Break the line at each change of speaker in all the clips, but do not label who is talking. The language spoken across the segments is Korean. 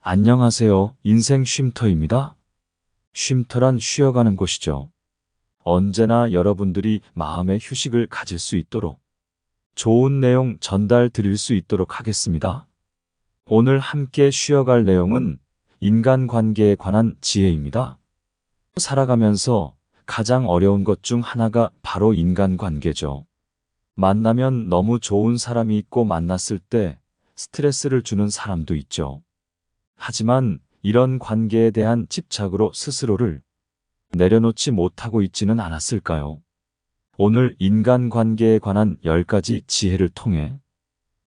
안녕하세요. 인생 쉼터입니다. 쉼터란 쉬어가는 곳이죠. 언제나 여러분들이 마음의 휴식을 가질 수 있도록 좋은 내용 전달 드릴 수 있도록 하겠습니다. 오늘 함께 쉬어갈 내용은 인간관계에 관한 지혜입니다. 살아가면서 가장 어려운 것 중 하나가 바로 인간관계죠. 만나면 너무 좋은 사람이 있고 만났을 때 스트레스를 주는 사람도 있죠. 하지만 이런 관계에 대한 집착으로 스스로를 내려놓지 못하고 있지는 않았을까요? 오늘 인간관계에 관한 10가지 지혜를 통해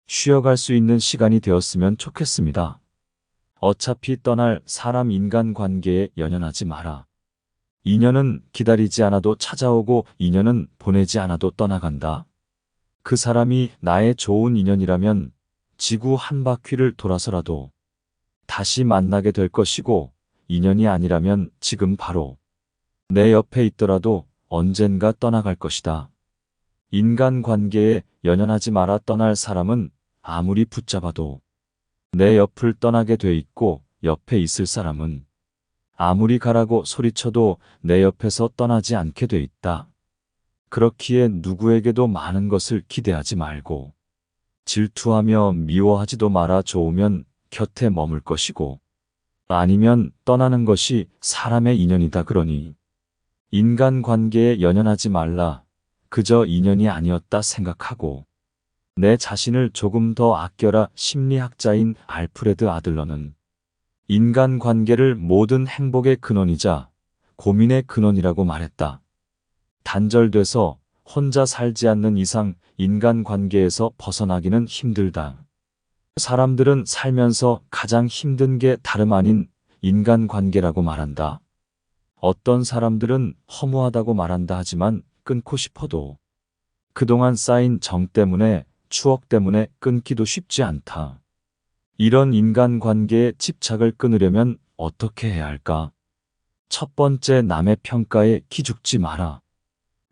쉬어갈 수 있는 시간이 되었으면 좋겠습니다. 어차피 떠날 사람 인간관계에 연연하지 마라. 인연은 기다리지 않아도 찾아오고 인연은 보내지 않아도 떠나간다. 그 사람이 나의 좋은 인연이라면 지구 한 바퀴를 돌아서라도 다시 만나게 될 것이고, 인연이 아니라면 지금 바로 내 옆에 있더라도 언젠가 떠나갈 것이다. 인간관계에 연연하지 마라. 떠날 사람은 아무리 붙잡아도 내 옆을 떠나게 돼 있고, 옆에 있을 사람은 아무리 가라고 소리쳐도 내 옆에서 떠나지 않게 돼 있다. 그렇기에 누구에게도 많은 것을 기대하지 말고 질투하며 미워하지도 마라. 좋으면 곁에 머물 것이고 아니면 떠나는 것이 사람의 인연이다. 그러니 인간관계에 연연하지 말라. 그저 인연이 아니었다 생각하고 내 자신을 조금 더 아껴라. 심리학자인 알프레드 아들러는 인간관계를 모든 행복의 근원이자 고민의 근원이라고 말했다. 단절돼서 혼자 살지 않는 이상 인간관계에서 벗어나기는 힘들다. 사람들은 살면서 가장 힘든 게 다름 아닌 인간관계라고 말한다. 어떤 사람들은 허무하다고 말한다. 하지만 끊고 싶어도 그동안 쌓인 정 때문에, 추억 때문에 끊기도 쉽지 않다. 이런 인간관계에 집착을 끊으려면 어떻게 해야 할까? 첫 번째, 남의 평가에 기죽지 마라.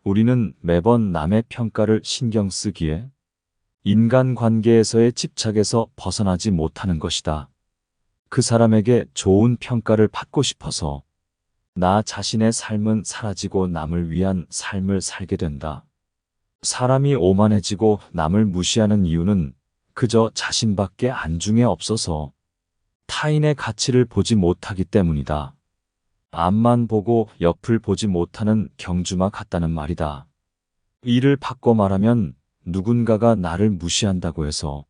우리는 매번 남의 평가를 신경 쓰기에 인간관계에서의 집착에서 벗어나지 못하는 것이다. 그 사람에게 좋은 평가를 받고 싶어서 나 자신의 삶은 사라지고 남을 위한 삶을 살게 된다. 사람이 오만해지고 남을 무시하는 이유는 그저 자신밖에 안중에 없어서 타인의 가치를 보지 못하기 때문이다. 앞만 보고 옆을 보지 못하는 경주마 같다는 말이다. 이를 바꿔 말하면 누군가가 나를 무시한다고 해서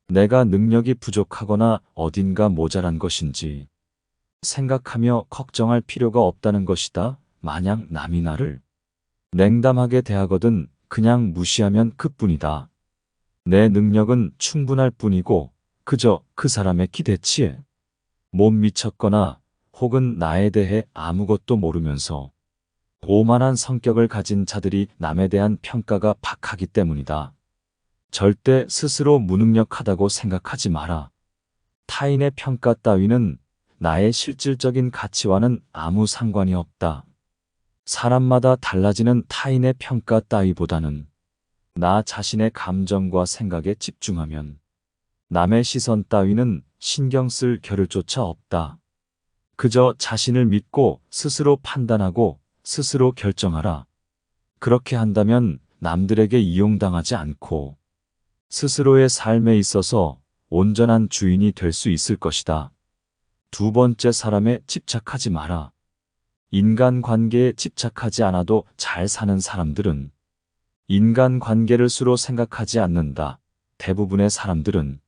내가 능력이 부족하거나 어딘가 모자란 것인지 생각하며 걱정할 필요가 없다는 것이다. 만약 남이 나를 냉담하게 대하거든 그냥 무시하면 그뿐이다. 내 능력은 충분할 뿐이고 그저 그 사람의 기대치에 못 미쳤거나 혹은 나에 대해 아무것도 모르면서 오만한 성격을 가진 자들이 남에 대한 평가가 박하기 때문이다. 절대 스스로 무능력하다고 생각하지 마라. 타인의 평가 따위는 나의 실질적인 가치와는 아무 상관이 없다. 사람마다 달라지는 타인의 평가 따위보다는 나 자신의 감정과 생각에 집중하면 남의 시선 따위는 신경 쓸 겨를조차 없다. 그저 자신을 믿고 스스로 판단하고 스스로 결정하라. 그렇게 한다면 남들에게 이용당하지 않고 스스로의 삶에 있어서 온전한 주인이 될 수 있을 것이다. 두 번째, 사람에 집착하지 마라. 인간관계에 집착하지 않아도 잘 사는 사람들은 인간관계를 수로 생각하지 않는다. 대부분의 사람들은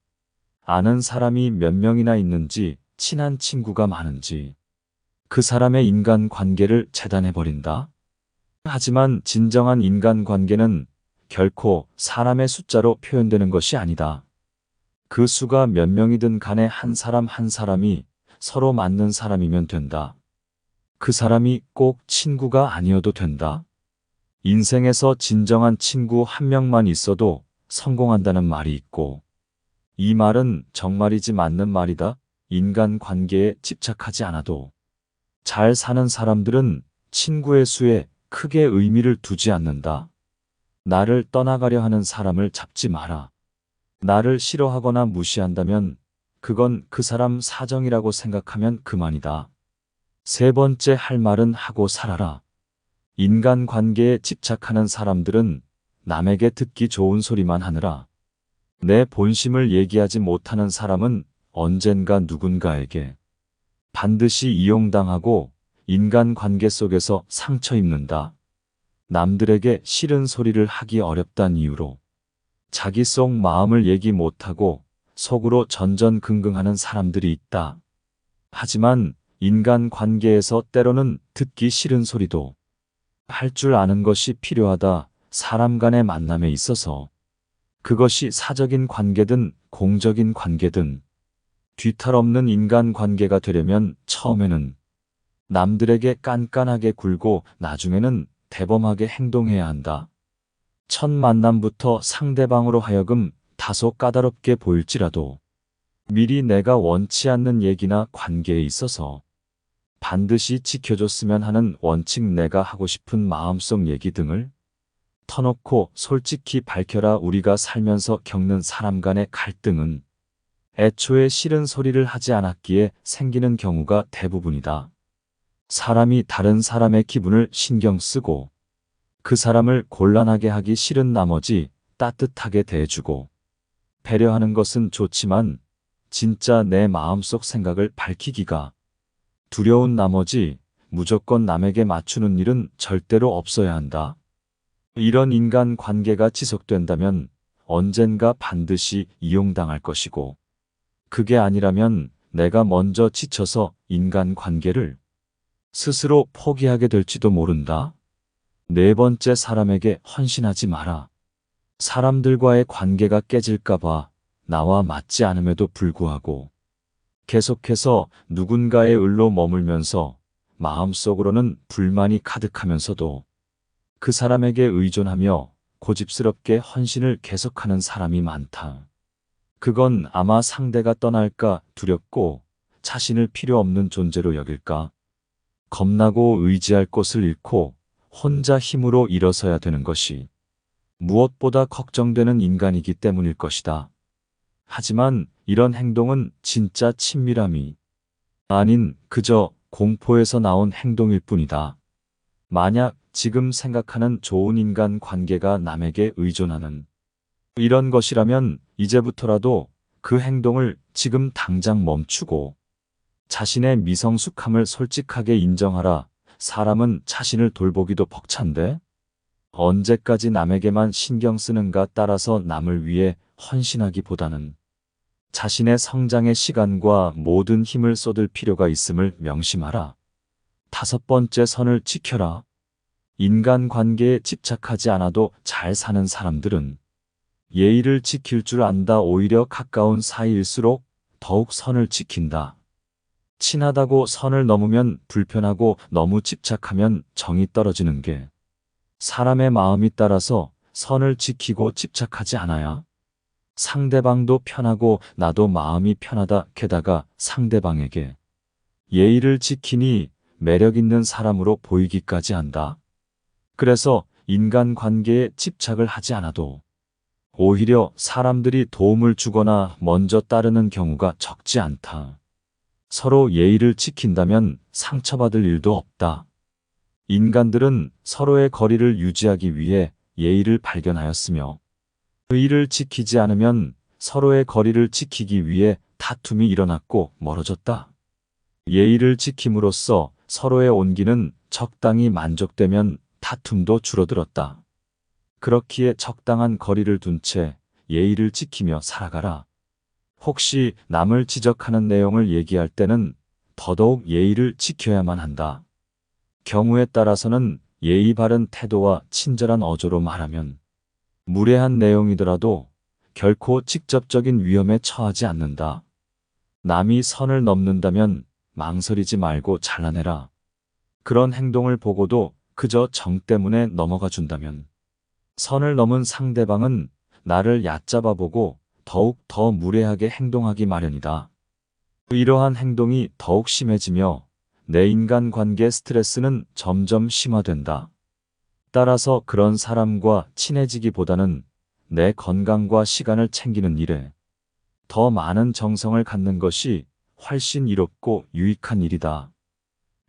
아는 사람이 몇 명이나 있는지, 친한 친구가 많은지 그 사람의 인간관계를 재단해버린다. 하지만 진정한 인간관계는 결코 사람의 숫자로 표현되는 것이 아니다. 그 수가 몇 명이든 간에 한 사람 한 사람이 서로 맞는 사람이면 된다. 그 사람이 꼭 친구가 아니어도 된다. 인생에서 진정한 친구 한 명만 있어도 성공한다는 말이 있고, 이 말은 정말이지 맞는 말이다. 인간관계에 집착하지 않아도 잘 사는 사람들은 친구의 수에 크게 의미를 두지 않는다. 나를 떠나가려 하는 사람을 잡지 마라. 나를 싫어하거나 무시한다면 그건 그 사람 사정이라고 생각하면 그만이다. 세 번째 할 말은 하고 살아라. 인간관계에 집착하는 사람들은 남에게 듣기 좋은 소리만 하느라 내 본심을 얘기하지 못하는 사람은 언젠가 누군가에게 반드시 이용당하고 인간관계 속에서 상처 입는다. 남들에게 싫은 소리를 하기 어렵단 이유로 자기 속 마음을 얘기 못하고 속으로 전전긍긍하는 사람들이 있다. 하지만 인간관계에서 때로는 듣기 싫은 소리도 할 줄 아는 것이 필요하다. 사람 간의 만남에 있어서 그것이 사적인 관계든 공적인 관계든 뒤탈 없는 인간관계가 되려면 처음에는 남들에게 깐깐하게 굴고 나중에는 대범하게 행동해야 한다. 첫 만남부터 상대방으로 하여금 다소 까다롭게 보일지라도 미리 내가 원치 않는 얘기나 관계에 있어서 반드시 지켜줬으면 하는 원칙, 내가 하고 싶은 마음속 얘기 등을 터놓고 솔직히 밝혀라. 우리가 살면서 겪는 사람 간의 갈등은 애초에 싫은 소리를 하지 않았기에 생기는 경우가 대부분이다. 사람이 다른 사람의 기분을 신경 쓰고 그 사람을 곤란하게 하기 싫은 나머지 따뜻하게 대해주고 배려하는 것은 좋지만 진짜 내 마음속 생각을 밝히기가 두려운 나머지 무조건 남에게 맞추는 일은 절대로 없어야 한다. 이런 인간 관계가 지속된다면 언젠가 반드시 이용당할 것이고, 그게 아니라면 내가 먼저 지쳐서 인간 관계를 스스로 포기하게 될지도 모른다. 네 번째, 사람에게 헌신하지 마라. 사람들과의 관계가 깨질까봐 나와 맞지 않음에도 불구하고 계속해서 누군가의 을로 머물면서 마음속으로는 불만이 가득하면서도 그 사람에게 의존하며 고집스럽게 헌신을 계속하는 사람이 많다. 그건 아마 상대가 떠날까 두렵고 자신을 필요 없는 존재로 여길까 겁나고 의지할 곳을 잃고 혼자 힘으로 일어서야 되는 것이 무엇보다 걱정되는 인간이기 때문일 것이다. 하지만 이런 행동은 진짜 친밀함이 아닌 그저 공포에서 나온 행동일 뿐이다. 만약 지금 생각하는 좋은 인간 관계가 남에게 의존하는 이런 것이라면 이제부터라도 그 행동을 지금 당장 멈추고 자신의 미성숙함을 솔직하게 인정하라. 사람은 자신을 돌보기도 벅찬데 언제까지 남에게만 신경 쓰는가. 따라서 남을 위해 헌신하기보다는 자신의 성장의 시간과 모든 힘을 쏟을 필요가 있음을 명심하라. 다섯 번째, 선을 지켜라. 인간관계에 집착하지 않아도 잘 사는 사람들은 예의를 지킬 줄 안다. 오히려 가까운 사이일수록 더욱 선을 지킨다. 친하다고 선을 넘으면 불편하고 너무 집착하면 정이 떨어지는 게 사람의 마음이 따라서 선을 지키고 집착하지 않아야 상대방도 편하고 나도 마음이 편하다. 게다가 상대방에게 예의를 지키니 매력 있는 사람으로 보이기까지 한다. 그래서 인간관계에 집착을 하지 않아도 오히려 사람들이 도움을 주거나 먼저 따르는 경우가 적지 않다. 서로 예의를 지킨다면 상처받을 일도 없다. 인간들은 서로의 거리를 유지하기 위해 예의를 발견하였으며 의의를 지키지 않으면 서로의 거리를 지키기 위해 다툼이 일어났고 멀어졌다. 예의를 지킴으로써 서로의 온기는 적당히 만족되면 다툼도 줄어들었다. 그렇기에 적당한 거리를 둔 채 예의를 지키며 살아가라. 혹시 남을 지적하는 내용을 얘기할 때는 더더욱 예의를 지켜야만 한다. 경우에 따라서는 예의 바른 태도와 친절한 어조로 말하면 무례한 내용이더라도 결코 직접적인 위험에 처하지 않는다. 남이 선을 넘는다면 망설이지 말고 잘라내라. 그런 행동을 보고도 그저 정 때문에 넘어가 준다면 선을 넘은 상대방은 나를 얕잡아 보고 더욱 더 무례하게 행동하기 마련이다. 이러한 행동이 더욱 심해지며 내 인간관계 스트레스는 점점 심화된다. 따라서 그런 사람과 친해지기보다는 내 건강과 시간을 챙기는 일에 더 많은 정성을 갖는 것이 훨씬 이롭고 유익한 일이다.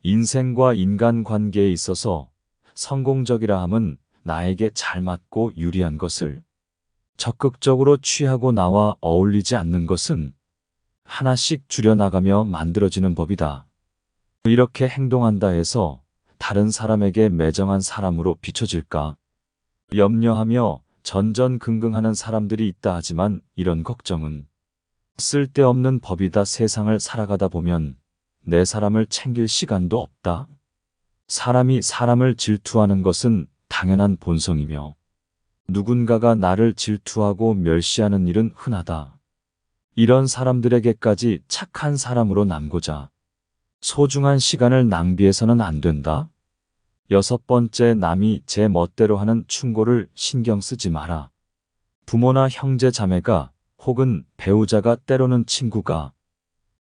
인생과 인간관계에 있어서 성공적이라 함은 나에게 잘 맞고 유리한 것을 적극적으로 취하고 나와 어울리지 않는 것은 하나씩 줄여나가며 만들어지는 법이다. 이렇게 행동한다 해서 다른 사람에게 매정한 사람으로 비춰질까 염려하며 전전긍긍하는 사람들이 있다 하지만 이런 걱정은 쓸데없는 법이다. 세상을 살아가다 보면 내 사람을 챙길 시간도 없다. 사람이 사람을 질투하는 것은 당연한 본성이며 누군가가 나를 질투하고 멸시하는 일은 흔하다. 이런 사람들에게까지 착한 사람으로 남고자 소중한 시간을 낭비해서는 안 된다. 6번째, 남이 제 멋대로 하는 충고를 신경 쓰지 마라. 부모나 형제 자매가 혹은 배우자가 때로는 친구가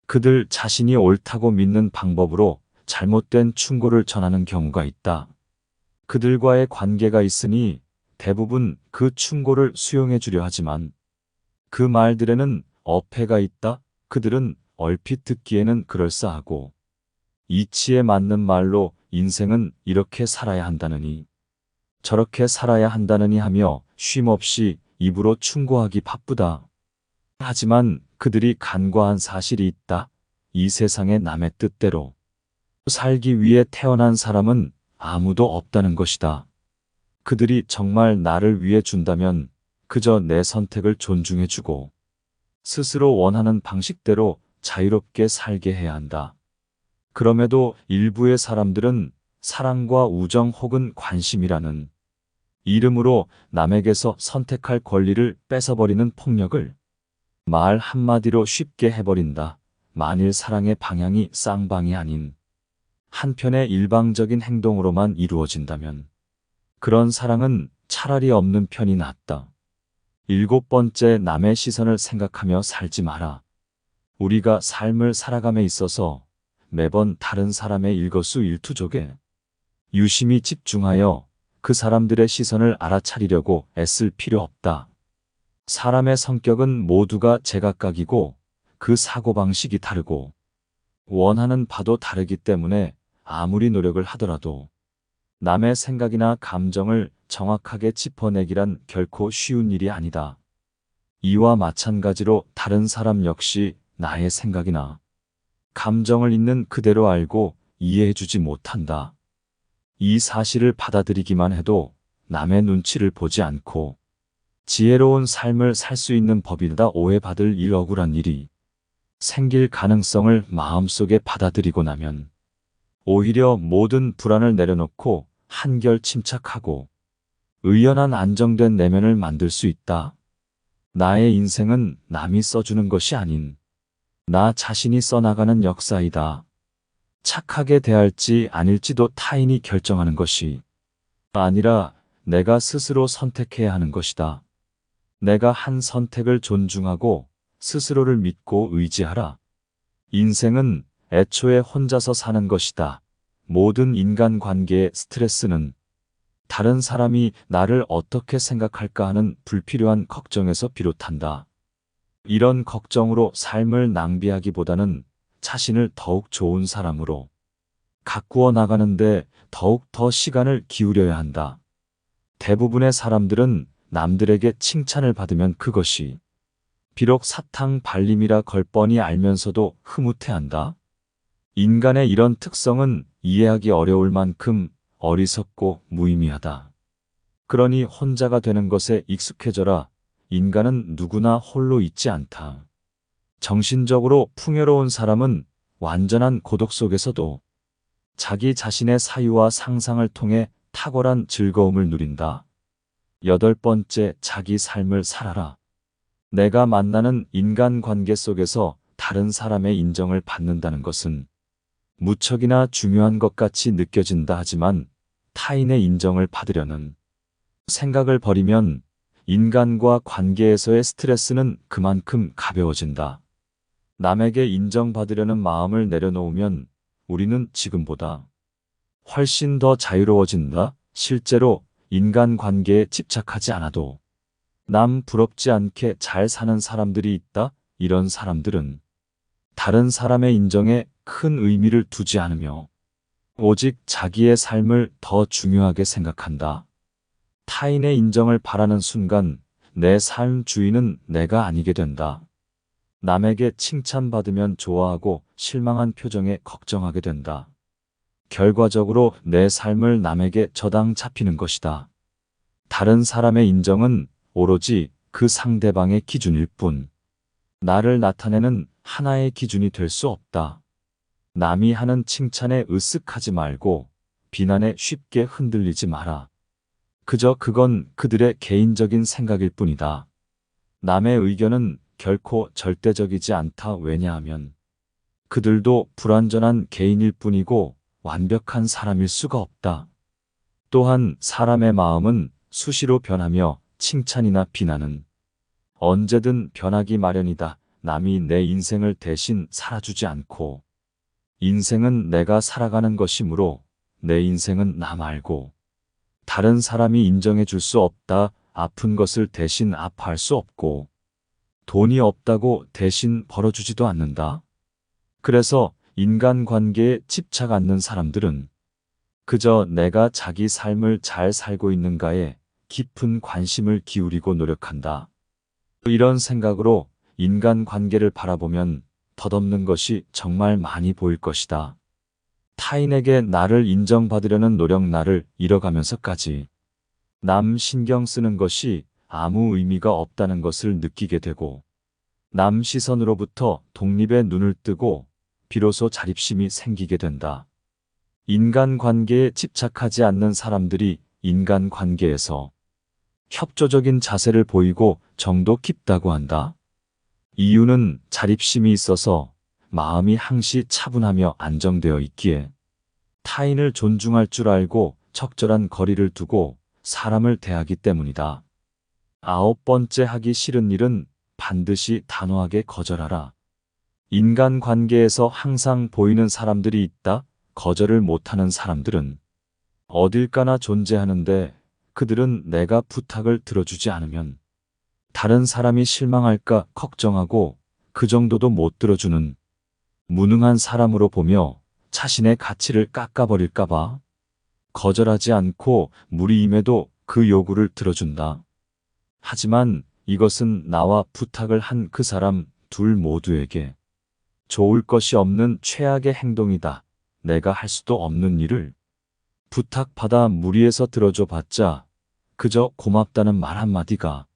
그들 자신이 옳다고 믿는 방법으로 잘못된 충고를 전하는 경우가 있다. 그들과의 관계가 있으니 대부분 그 충고를 수용해 주려 하지만 그 말들에는 어폐가 있다. 그들은 얼핏 듣기에는 그럴싸하고 이치에 맞는 말로 인생은 이렇게 살아야 한다느니 저렇게 살아야 한다느니 하며 쉼없이 입으로 충고하기 바쁘다. 하지만 그들이 간과한 사실이 있다. 이 세상에 남의 뜻대로 살기 위해 태어난 사람은 아무도 없다는 것이다. 그들이 정말 나를 위해 준다면 그저 내 선택을 존중해주고 스스로 원하는 방식대로 자유롭게 살게 해야 한다. 그럼에도 일부의 사람들은 사랑과 우정 혹은 관심이라는 이름으로 남에게서 선택할 권리를 뺏어버리는 폭력을 말 한마디로 쉽게 해버린다. 만일 사랑의 방향이 쌍방이 아닌 한편의 일방적인 행동으로만 이루어진다면 그런 사랑은 차라리 없는 편이 낫다. 7번째, 남의 시선을 생각하며 살지 마라. 우리가 삶을 살아감에 있어서 매번 다른 사람의 일거수일투족에 유심히 집중하여 그 사람들의 시선을 알아차리려고 애쓸 필요 없다. 사람의 성격은 모두가 제각각이고 그 사고방식이 다르고 원하는 바도 다르기 때문에 아무리 노력을 하더라도 남의 생각이나 감정을 정확하게 짚어내기란 결코 쉬운 일이 아니다. 이와 마찬가지로 다른 사람 역시 나의 생각이나 감정을 있는 그대로 알고 이해해주지 못한다. 이 사실을 받아들이기만 해도 남의 눈치를 보지 않고 지혜로운 삶을 살 수 있는 법이다. 오해받을 일, 억울한 일이 생길 가능성을 마음속에 받아들이고 나면 오히려 모든 불안을 내려놓고 한결 침착하고 의연한 안정된 내면을 만들 수 있다. 나의 인생은 남이 써주는 것이 아닌 나 자신이 써나가는 역사이다. 착하게 대할지 아닐지도 타인이 결정하는 것이 아니라 내가 스스로 선택해야 하는 것이다. 내가 한 선택을 존중하고 스스로를 믿고 의지하라. 인생은 애초에 혼자서 사는 것이다. 모든 인간관계의 스트레스는 다른 사람이 나를 어떻게 생각할까 하는 불필요한 걱정에서 비롯한다. 이런 걱정으로 삶을 낭비하기보다는 자신을 더욱 좋은 사람으로 가꾸어 나가는데 더욱 더 시간을 기울여야 한다. 대부분의 사람들은 남들에게 칭찬을 받으면 그것이 비록 사탕 발림이라 걸 뻔히 알면서도 흐뭇해한다. 인간의 이런 특성은 이해하기 어려울 만큼 어리석고 무의미하다. 그러니 혼자가 되는 것에 익숙해져라. 인간은 누구나 홀로 있지 않다. 정신적으로 풍요로운 사람은 완전한 고독 속에서도 자기 자신의 사유와 상상을 통해 탁월한 즐거움을 누린다. 8번째, 자기 삶을 살아라. 내가 만나는 인간관계 속에서 다른 사람의 인정을 받는다는 것은 무척이나 중요한 것 같이 느껴진다. 하지만 타인의 인정을 받으려는 생각을 버리면 인간과 관계에서의 스트레스는 그만큼 가벼워진다. 남에게 인정받으려는 마음을 내려놓으면 우리는 지금보다 훨씬 더 자유로워진다. 실제로 인간관계에 집착하지 않아도 남 부럽지 않게 잘 사는 사람들이 있다. 이런 사람들은 다른 사람의 인정에 큰 의미를 두지 않으며 오직 자기의 삶을 더 중요하게 생각한다. 타인의 인정을 바라는 순간 내 삶 주인은 내가 아니게 된다. 남에게 칭찬받으면 좋아하고 실망한 표정에 걱정하게 된다. 결과적으로 내 삶을 남에게 저당 잡히는 것이다. 다른 사람의 인정은 오로지 그 상대방의 기준일 뿐, 나를 나타내는 하나의 기준이 될 수 없다. 남이 하는 칭찬에 으쓱하지 말고 비난에 쉽게 흔들리지 마라. 그저 그건 그들의 개인적인 생각일 뿐이다. 남의 의견은 결코 절대적이지 않다. 왜냐하면 그들도 불완전한 개인일 뿐이고 완벽한 사람일 수가 없다. 또한 사람의 마음은 수시로 변하며 칭찬이나 비난은 언제든 변하기 마련이다. 남이 내 인생을 대신 살아주지 않고 인생은 내가 살아가는 것이므로 내 인생은 나 말고 다른 사람이 인정해 줄 수 없다. 아픈 것을 대신 아파할 수 없고 돈이 없다고 대신 벌어주지도 않는다. 그래서 인간관계에 집착 않는 사람들은 그저 내가 자기 삶을 잘 살고 있는가에 깊은 관심을 기울이고 노력한다. 이런 생각으로 인간관계를 바라보면 덧없는 것이 정말 많이 보일 것이다. 타인에게 나를 인정받으려는 노력, 나를 잃어가면서까지 남 신경 쓰는 것이 아무 의미가 없다는 것을 느끼게 되고 남 시선으로부터 독립의 눈을 뜨고 비로소 자립심이 생기게 된다. 인간관계에 집착하지 않는 사람들이 인간관계에서 협조적인 자세를 보이고 정도 깊다고 한다. 이유는 자립심이 있어서 마음이 항시 차분하며 안정되어 있기에 타인을 존중할 줄 알고 적절한 거리를 두고 사람을 대하기 때문이다. 9번째, 하기 싫은 일은 반드시 단호하게 거절하라. 인간관계에서 항상 보이는 사람들이 있다. 거절을 못하는 사람들은 어딜 가나 존재하는데 그들은 내가 부탁을 들어주지 않으면 다른 사람이 실망할까 걱정하고 그 정도도 못 들어주는 무능한 사람으로 보며 자신의 가치를 깎아버릴까봐 거절하지 않고 무리임에도 그 요구를 들어준다. 하지만 이것은 나와 부탁을 한 그 사람 둘 모두에게 좋을 것이 없는 최악의 행동이다. 내가 할 수도 없는 일을 부탁받아 무리해서 들어줘 봤자 그저 고맙다는 말 한마디가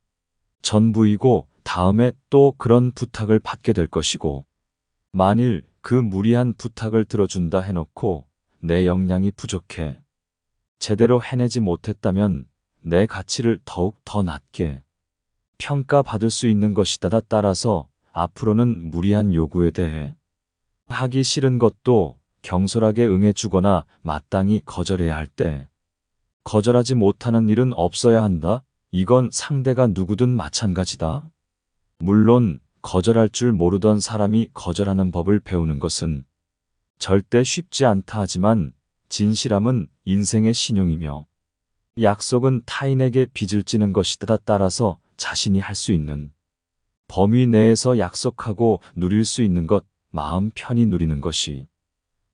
전부이고 다음에 또 그런 부탁을 받게 될 것이고, 만일 그 무리한 부탁을 들어준다 해놓고 내 역량이 부족해 제대로 해내지 못했다면 내 가치를 더욱 더 낮게 평가받을 수 있는 것이다. 따라서 앞으로는 무리한 요구에 대해 하기 싫은 것도 경솔하게 응해주거나 마땅히 거절해야 할 때 거절하지 못하는 일은 없어야 한다. 이건 상대가 누구든 마찬가지다. 물론 거절할 줄 모르던 사람이 거절하는 법을 배우는 것은 절대 쉽지 않다. 하지만 진실함은 인생의 신용이며 약속은 타인에게 빚을 지는 것이다. 따라서 자신이 할 수 있는 범위 내에서 약속하고 누릴 수 있는 것, 마음 편히 누리는 것이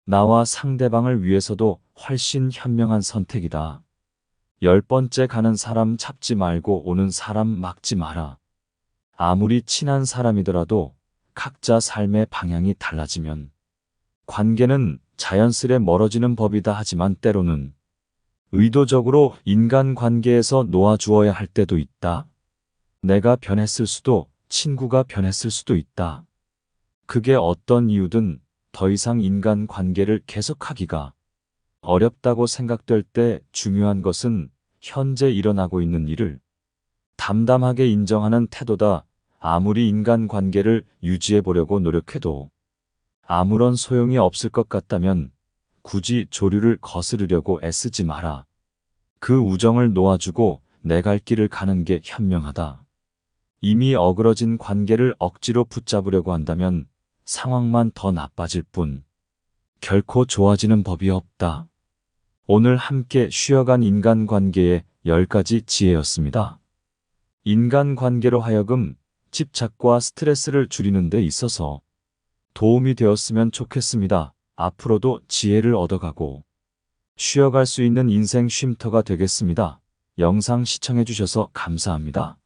나와 상대방을 위해서도 훨씬 현명한 선택이다. 10번째, 가는 사람 잡지 말고 오는 사람 막지 마라. 아무리 친한 사람이더라도 각자 삶의 방향이 달라지면 관계는 자연스레 멀어지는 법이다. 하지만 때로는 의도적으로 인간관계에서 놓아주어야 할 때도 있다. 내가 변했을 수도, 친구가 변했을 수도 있다. 그게 어떤 이유든 더 이상 인간관계를 계속하기가 어렵다고 생각될 때 중요한 것은 현재 일어나고 있는 일을 담담하게 인정하는 태도다. 아무리 인간관계를 유지해 보려고 노력해도 아무런 소용이 없을 것 같다면 굳이 조류를 거스르려고 애쓰지 마라. 그 우정을 놓아주고 내 갈 길을 가는 게 현명하다. 이미 어그러진 관계를 억지로 붙잡으려고 한다면 상황만 더 나빠질 뿐 결코 좋아지는 법이 없다. 오늘 함께 쉬어간 인간관계의 10가지 지혜였습니다. 인간관계로 하여금 집착과 스트레스를 줄이는 데 있어서 도움이 되었으면 좋겠습니다. 앞으로도 지혜를 얻어가고 쉬어갈 수 있는 인생 쉼터가 되겠습니다. 영상 시청해 주셔서 감사합니다.